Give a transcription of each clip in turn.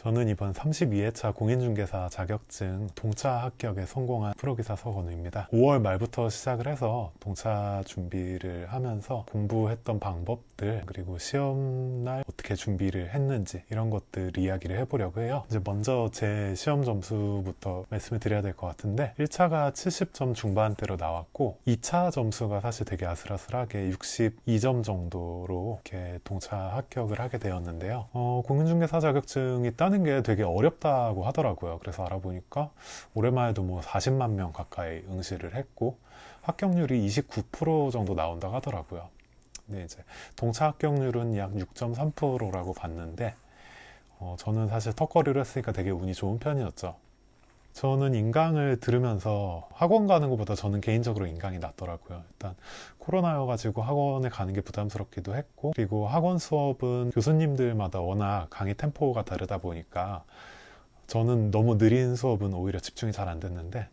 저는 이번 32회차 공인중개사 자격증 동차 합격에 성공한 프로기사 서건우입니다. 5월 말부터 시작을 해서 동차 준비를 하면서 공부했던 방법들, 그리고 시험날 어떻게 준비를 했는지 이런 것들 이야기를 해보려고 해요. 이제 먼저 제 시험 점수부터 말씀을 드려야 될 것 같은데, 1차가 70점 중반대로 나왔고 2차 점수가 사실 되게 아슬아슬하게 62점 정도로 이렇게 동차 합격을 하게 되었는데요. 공인중개사 자격증이 따는 게 되게 어렵다고 하더라고요. 그래서 알아보니까 올해만 해도 40만 명 가까이 응시를 했고 합격률이 29% 정도 나온다고 하더라고요. 근데 이제 동차 합격률은 약 6.3%라고 봤는데 저는 사실 턱걸이를 했으니까 되게 운이 좋은 편이었죠. 저는 인강을 들으면서 학원 가는 것보다 저는 개인적으로 인강이 낫더라고요. 일단 코로나여가지고 학원에 가는 게 부담스럽기도 했고, 그리고 학원 수업은 교수님들마다 워낙 강의 템포가 다르다 보니까 저는 너무 느린 수업은 오히려 집중이 잘 안 됐는데,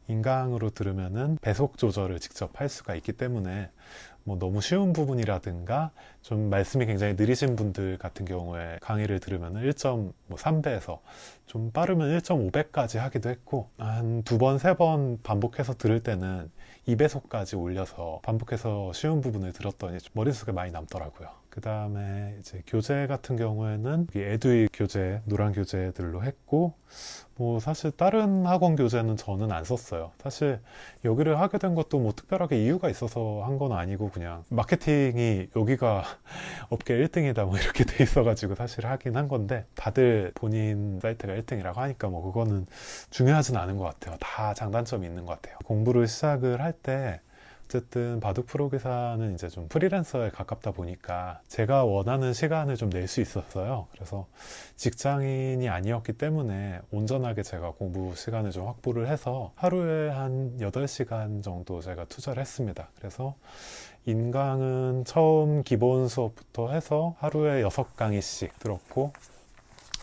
인강으로 들으면은 배속 조절을 직접 할 수가 있기 때문에 너무 쉬운 부분이라든가 좀 말씀이 굉장히 느리신 분들 같은 경우에 강의를 들으면 1.3배에서 좀 빠르면 1.5배까지 하기도 했고, 한 2번, 3번 반복해서 들을 때는 2배속까지 올려서 반복해서 쉬운 부분을 들었더니 머릿속에 많이 남더라고요. 그 다음에 이제 교재 같은 경우에는 에듀이 교재, 노란 교재들로 했고, 사실 다른 학원 교재는 저는 안 썼어요. 사실 여기를 하게 된 것도 특별하게 이유가 있어서 한 건 아니고, 그냥 마케팅이 여기가 업계 1등이다 이렇게 돼 있어가지고 사실 하긴 한 건데, 다들 본인 사이트가 1등이라고 하니까 그거는 중요하진 않은 것 같아요. 다 장단점이 있는 것 같아요. 공부를 시작을 할 때 어쨌든 바둑 프로기사는 이제 좀 프리랜서에 가깝다 보니까 제가 원하는 시간을 좀 낼 수 있었어요. 그래서 직장인이 아니었기 때문에 온전하게 제가 공부 시간을 좀 확보를 해서 하루에 한 8시간 정도 제가 투자를 했습니다. 그래서 인강은 처음 기본 수업부터 해서 하루에 6강의씩 들었고,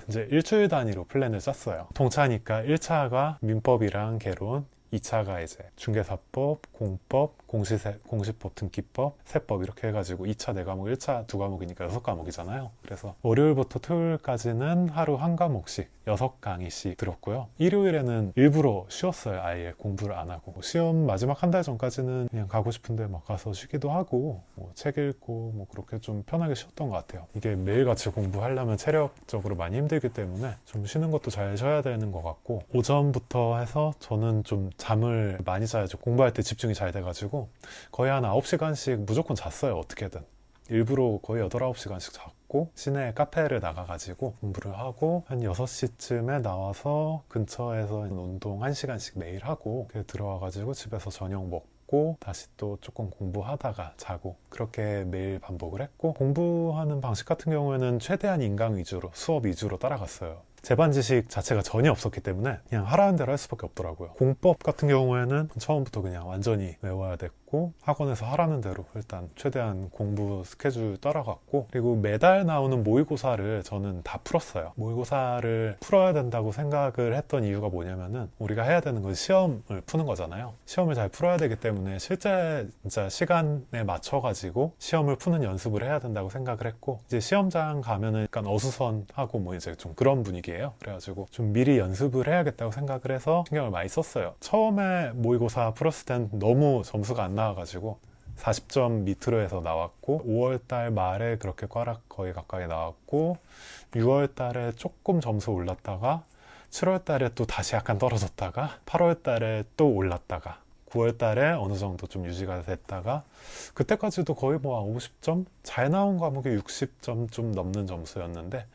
이제 일주일 단위로 플랜을 짰어요. 동차니까 1차가 민법이랑 개론, 2차가 이제 중개사법, 공법, 공시법, 등기법, 세법 이렇게 해가지고 2차 4과목, 1차 2과목이니까 6과목이잖아요. 그래서 월요일부터 토요일까지는 하루 한 과목씩 6강의씩 들었고요. 일요일에는 일부러 쉬었어요. 아예 공부를 안 하고. 시험 마지막 한 달 전까지는 그냥 가고 싶은데 가서 쉬기도 하고 책 읽고 그렇게 좀 편하게 쉬었던 것 같아요. 이게 매일같이 공부하려면 체력적으로 많이 힘들기 때문에 좀 쉬는 것도 잘 쉬어야 되는 것 같고, 오전부터 해서 저는 좀 잠을 많이 자야죠. 공부할 때 집중이 잘 돼가지고 거의 한 9시간씩 무조건 잤어요. 어떻게든 일부러 거의 8, 9시간씩 잤고, 시내 카페를 나가가지고 공부를 하고 한 6시쯤에 나와서 근처에서 운동 1시간씩 매일 하고 들어와가지고 집에서 저녁 먹고 다시 또 조금 공부하다가 자고, 그렇게 매일 반복을 했고, 공부하는 방식 같은 경우에는 최대한 인강 위주로, 수업 위주로 따라갔어요. 제반 지식 자체가 전혀 없었기 때문에 그냥 하라는 대로 할 수밖에 없더라고요. 공법 같은 경우에는 처음부터 그냥 완전히 외워야 됐고, 학원에서 하라는 대로 일단 최대한 공부 스케줄 따라갔고, 그리고 매달 나오는 모의고사를 저는 다 풀었어요. 모의고사를 풀어야 된다고 생각을 했던 이유가 뭐냐면은, 우리가 해야 되는 건 시험을 푸는 거잖아요. 시험을 잘 풀어야 되기 때문에 실제 진짜 시간에 맞춰가지고 시험을 푸는 연습을 해야 된다고 생각을 했고, 이제 시험장 가면은 약간 어수선하고 이제 좀 그런 분위기예요. 그래가지고 좀 미리 연습을 해야겠다고 생각을 해서 신경을 많이 썼어요. 처음에 모의고사 풀었을 땐 너무 점수가 안 나와가지고 40점 밑으로 해서 나왔고, 5월달 말에 그렇게 꽈락 거의 가까이 나왔고, 6월달에 조금 점수 올랐다가 7월달에 또 다시 약간 떨어졌다가 8월달에 또 올랐다가 9월달에 어느 정도 좀 유지가 됐다가, 그때까지도 거의 50점? 잘 나온 과목이 60점 좀 넘는 점수였는데,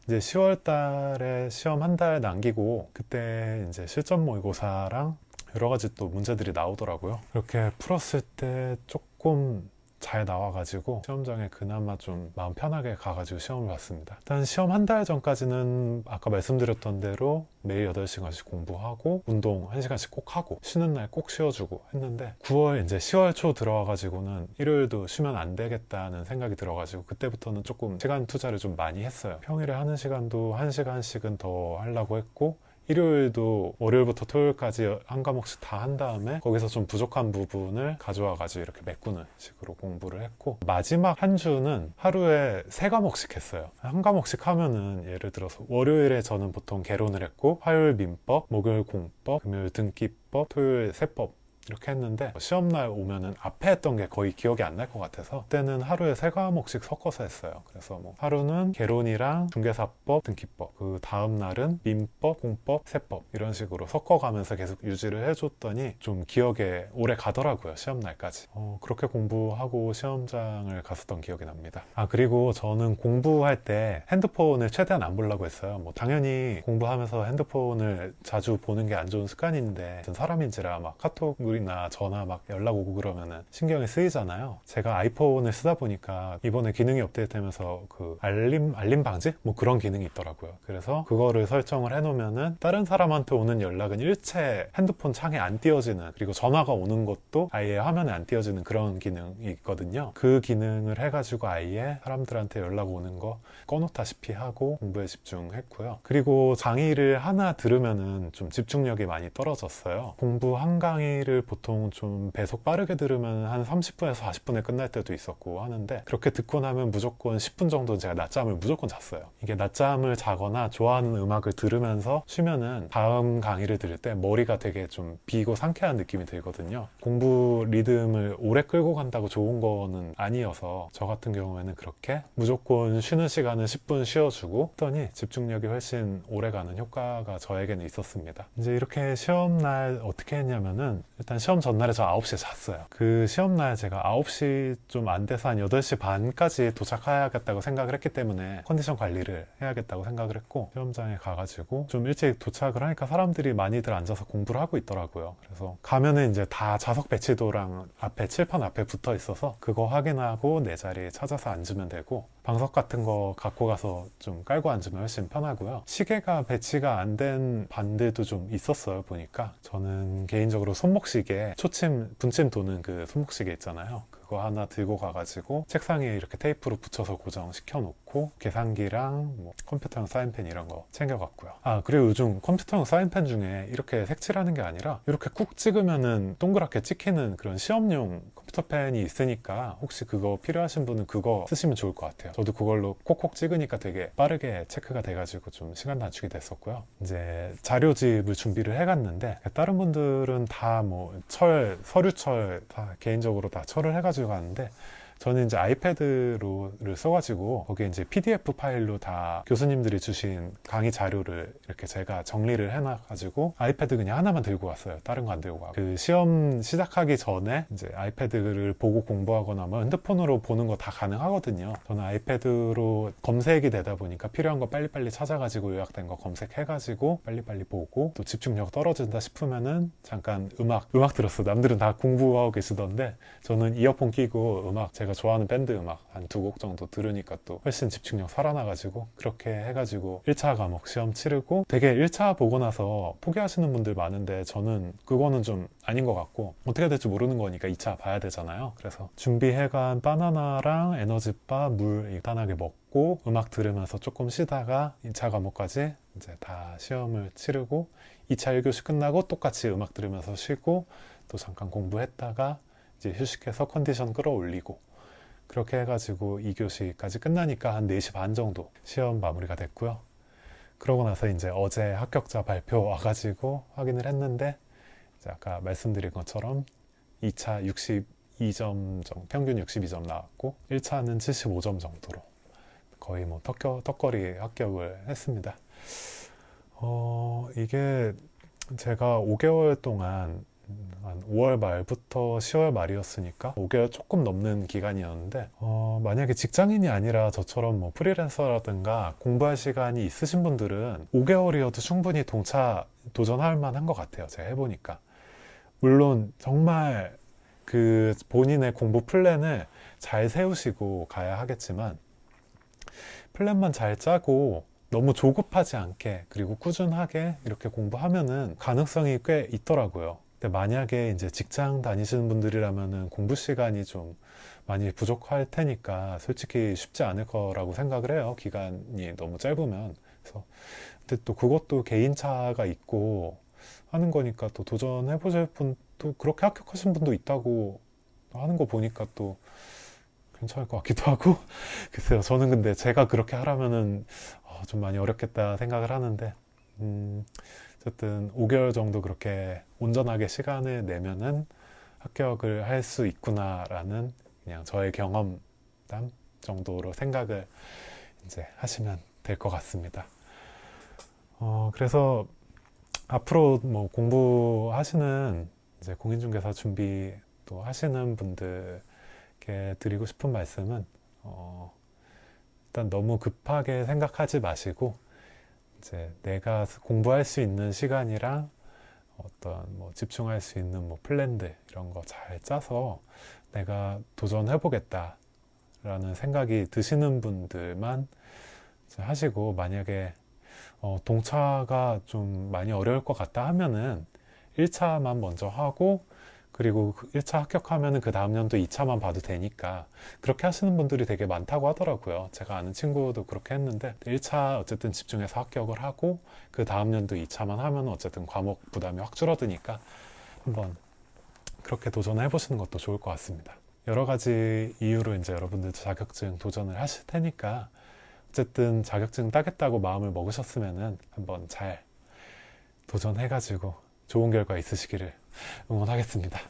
이제 10월달에 시험 한 달 남기고 그때 이제 실전 모의고사랑 여러 가지 또 문제들이 나오더라고요. 이렇게 풀었을 때 조금 잘 나와가지고 시험장에 그나마 좀 마음 편하게 가가지고 시험을 봤습니다. 일단 시험 한 달 전까지는 아까 말씀드렸던 대로 매일 8시간씩 공부하고 운동 1시간씩 꼭 하고 쉬는 날 꼭 쉬어주고 했는데, 9월 이제 10월 초 들어와가지고는 일요일도 쉬면 안 되겠다는 생각이 들어가지고 그때부터는 조금 시간 투자를 좀 많이 했어요. 평일에 하는 시간도 1시간씩은 더 하려고 했고, 일요일도 월요일부터 토요일까지 한 과목씩 다 한 다음에 거기서 좀 부족한 부분을 가져와 가지고 이렇게 메꾸는 식으로 공부를 했고, 마지막 한 주는 하루에 3과목씩 했어요. 한 과목씩 하면은 예를 들어서 월요일에 저는 보통 개론을 했고, 화요일 민법, 목요일 공법, 금요일 등기법, 토요일 세법 이렇게 했는데, 시험날 오면은 앞에 했던 게 거의 기억이 안 날 것 같아서 그때는 하루에 3과목씩 섞어서 했어요. 그래서 뭐 하루는 개론이랑 중개사법, 등기법, 그 다음 날은 민법, 공법, 세법 이런 식으로 섞어가면서 계속 유지를 해줬더니 좀 기억에 오래 가더라고요. 시험날까지. 그렇게 공부하고 시험장을 갔었던 기억이 납니다. 그리고 저는 공부할 때 핸드폰을 최대한 안 보려고 했어요. 뭐 당연히 공부하면서 핸드폰을 자주 보는 게 안 좋은 습관인데, 사람인지라 막 카톡이나 전화 막 연락 오고 그러면은 신경이 쓰이잖아요. 제가 아이폰을 쓰다 보니까 이번에 기능이 업데이트되면서 그 알림 방지? 뭐 그런 기능이 있더라고요. 그래서 그거를 설정을 해놓으면은 다른 사람한테 오는 연락은 일체 핸드폰 창에 안 띄어지는, 그리고 전화가 오는 것도 아예 화면에 안 띄어지는 그런 기능이 있거든요. 그 기능을 해가지고 아예 사람들한테 연락 오는 거 꺼놓다시피 하고 공부에 집중했고요. 그리고 강의를 하나 들으면은 좀 집중력이 많이 떨어졌어요. 공부 한 강의를 보통 좀 배속 빠르게 들으면 한 30분에서 40분에 끝날 때도 있었고 하는데, 그렇게 듣고 나면 무조건 10분 정도는 제가 낮잠을 무조건 잤어요. 이게 낮잠을 자거나 좋아하는 음악을 들으면서 쉬면은 다음 강의를 들을 때 머리가 되게 좀 비고 상쾌한 느낌이 들거든요. 공부 리듬을 오래 끌고 간다고 좋은 거는 아니어서 저 같은 경우에는 그렇게 무조건 쉬는 시간은 10분 쉬어주고 했더니 집중력이 훨씬 오래 가는 효과가 저에게는 있었습니다. 이제 이렇게 시험날 어떻게 했냐면은, 일단 시험 전날에 저 9시에 잤어요. 그 시험날 제가 9시 좀 안 돼서 한 8시 반까지 도착해야겠다고 생각을 했기 때문에 컨디션 관리를 해야겠다고 생각을 했고, 시험장에 가가지고 좀 일찍 도착을 하니까 사람들이 많이들 앉아서 공부를 하고 있더라고요. 그래서 가면은 이제 다 좌석 배치도랑 앞에 칠판 앞에 붙어 있어서 그거 확인하고 내 자리에 찾아서 앉으면 되고, 방석 같은 거 갖고 가서 좀 깔고 앉으면 훨씬 편하고요. 시계가 배치가 안 된 반들도 좀 있었어요. 보니까 저는 개인적으로 손목시계, 초침, 분침 도는 그 손목시계 있잖아요. 그거 하나 들고 가가지고 책상에 이렇게 테이프로 붙여서 고정시켜 놓고, 계산기랑 뭐 컴퓨터용 사인펜 이런 거 챙겨갔고요. 그리고 요즘 컴퓨터용 사인펜 중에 이렇게 색칠하는 게 아니라 이렇게 쿡 찍으면은 동그랗게 찍히는 그런 시험용 컴퓨터 펜이 있으니까, 혹시 그거 필요하신 분은 그거 쓰시면 좋을 것 같아요. 저도 그걸로 콕콕 찍으니까 되게 빠르게 체크가 돼가지고 좀 시간 단축이 됐었고요. 이제 자료집을 준비를 해갔는데, 다른 분들은 다 뭐 서류철 다 개인적으로 다 철을 해가지고 가는데, 저는 이제 아이패드를 써가지고 거기에 이제 PDF 파일로 다 교수님들이 주신 강의 자료를 이렇게 제가 정리를 해놔가지고 아이패드 그냥 하나만 들고 왔어요. 다른 거 안 들고 가고. 그 시험 시작하기 전에 이제 아이패드를 보고 공부하거나 뭐 핸드폰으로 보는 거 다 가능하거든요. 저는 아이패드로 검색이 되다 보니까 필요한 거 빨리빨리 찾아가지고 요약된 거 검색해가지고 빨리빨리 보고, 또 집중력 떨어진다 싶으면은 잠깐 음악 들었어. 남들은 다 공부하고 계시던데 저는 이어폰 끼고 제가 좋아하는 밴드 음악 한 2곡 정도 들으니까 또 훨씬 집중력 살아나가지고, 그렇게 해가지고 1차 과목 시험 치르고, 되게 1차 보고 나서 포기하시는 분들 많은데 저는 그거는 좀 아닌 것 같고, 어떻게 될지 모르는 거니까 2차 봐야 되잖아요. 그래서 준비해간 바나나랑 에너지바, 물 간단하게 먹고 음악 들으면서 조금 쉬다가 2차 과목까지 이제 다 시험을 치르고, 2차 1교시 끝나고 똑같이 음악 들으면서 쉬고, 또 잠깐 공부했다가 이제 휴식해서 컨디션 끌어올리고, 그렇게 해가지고 2교시까지 끝나니까 한 4시 반 정도 시험 마무리가 됐고요. 그러고 나서 이제 어제 합격자 발표 와가지고 확인을 했는데, 이제 아까 말씀드린 것처럼 2차 62점 정도, 평균 62점 나왔고 1차는 75점 정도로 거의 뭐 턱걸이 합격을 했습니다. 이게 제가 5개월 동안 한 5월 말부터 10월 말이었으니까 5개월 조금 넘는 기간이었는데, 만약에 직장인이 아니라 저처럼 뭐 프리랜서라든가 공부할 시간이 있으신 분들은 5개월이어도 충분히 도전할 만한 것 같아요. 제가 해보니까. 물론 정말 그 본인의 공부 플랜을 잘 세우시고 가야 하겠지만, 플랜만 잘 짜고 너무 조급하지 않게, 그리고 꾸준하게 이렇게 공부하면은 가능성이 꽤 있더라고요. 근데 만약에 이제 직장 다니시는 분들이라면은 공부 시간이 좀 많이 부족할 테니까 솔직히 쉽지 않을 거라고 생각을 해요. 기간이 너무 짧으면. 그래서 근데 또 그것도 개인차가 있고 하는 거니까 또 도전해 보실 분도 그렇게 합격하신 분도 있다고 하는 거 보니까 또 괜찮을 것 같기도 하고 글쎄요. 저는 근데 제가 그렇게 하라면은 좀 많이 어렵겠다 생각을 하는데 어쨌든 5개월 정도 그렇게 온전하게 시간을 내면은 합격을 할 수 있구나라는 그냥 저의 경험담 정도로 생각을 이제 하시면 될 것 같습니다. 그래서 앞으로 뭐 공부하시는 이제 공인중개사 준비 또 하시는 분들께 드리고 싶은 말씀은 일단 너무 급하게 생각하지 마시고 이제 내가 공부할 수 있는 시간이랑 어떤 뭐 집중할 수 있는 뭐 플랜들 이런 거 잘 짜서 내가 도전해 보겠다라는 생각이 드시는 분들만 하시고, 만약에 동차가 좀 많이 어려울 것 같다 하면은 1차만 먼저 하고, 그리고 1차 합격하면은 그 다음 년도 2차만 봐도 되니까 그렇게 하시는 분들이 되게 많다고 하더라고요. 제가 아는 친구도 그렇게 했는데 1차 어쨌든 집중해서 합격을 하고 그 다음 년도 2차만 하면 어쨌든 과목 부담이 확 줄어드니까 한번 그렇게 도전해 보시는 것도 좋을 것 같습니다. 여러 가지 이유로 이제 여러분들도 자격증 도전을 하실 테니까 어쨌든 자격증 따겠다고 마음을 먹으셨으면은 한번 잘 도전해가지고 좋은 결과 있으시기를 응원하겠습니다.